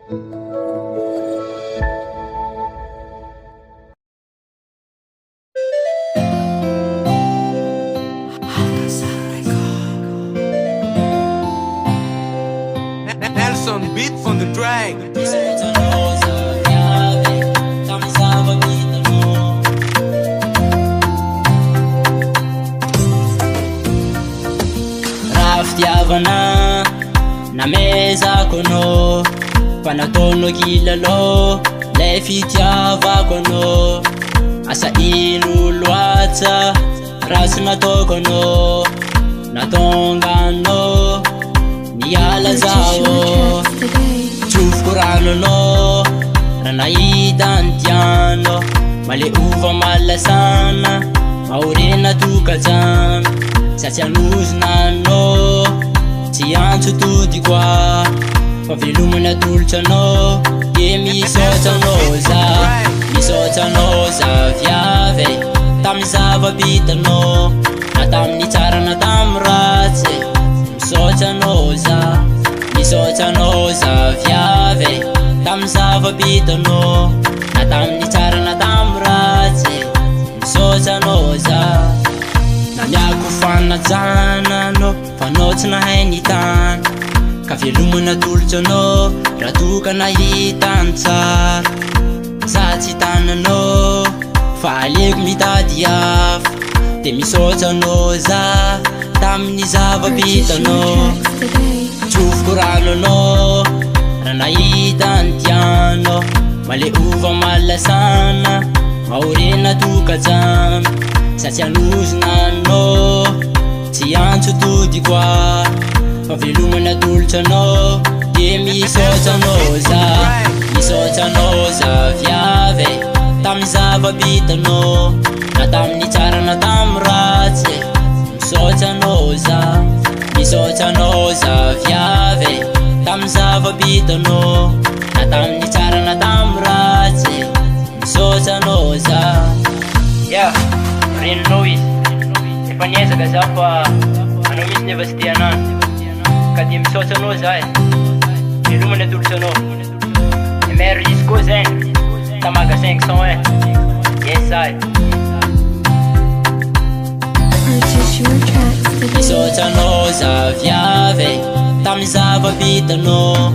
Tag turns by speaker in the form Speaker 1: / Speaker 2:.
Speaker 1: Nelson beat from the track.
Speaker 2: Raha fitiavana namezako anao, fa nataonao kilalao lay fitiavako anao. Asa ino loatsa raha tsy nataoko anao, natonga anao niala zaho. Tsofoko rano anao raha nahita ny tianao, maleova malasana mahorena tokatrano. Tsy anozona anao tsy antso todiko a, fa velomany atolotra anao de misaotra anao za. Misaotra anao za viavy tamy zava-bitanao, na tamin'ny tsara na tamy ratsy. Misaotra anao za, misaotra anao za viavy tamy zava-bitanao, na tamin'ny tsara na tamy ratsy. Misaotra anao za. Naniako fanajana anao fa anao tsy nahay nitany, ka velomany atolotra anao raha toka nahitany tsara. Za tsy tananao fa aleko mitady hafa, de misaotra anao za tamin'ny zava-bitanao. Tsofoko rano anao raha nahita ny tianao, maleova malasana mahorena tokatrano. Tsy anozona anao tsy antso todiko a, fa velomany atolotra anao de misaotra anao za. Misaotra anao za viavy tamy zava-bitanao, na tamin'ny tsara na tamy ratsy. Misaotra anao za, misaotra anao za viavy tamy zava-bitanao, na tamin'ny tsara na tamy ratsy. Misaotra anao za. Yeah, reninao izy efa niezaka za fa anao misy nefa tsy tia anany, ka de misaotra anao za e. Velomany atolotra anao. Mero izy koa zegny tamaga 500 e. Yes I. Misaotra anao za viavy tamy zava-bitanao,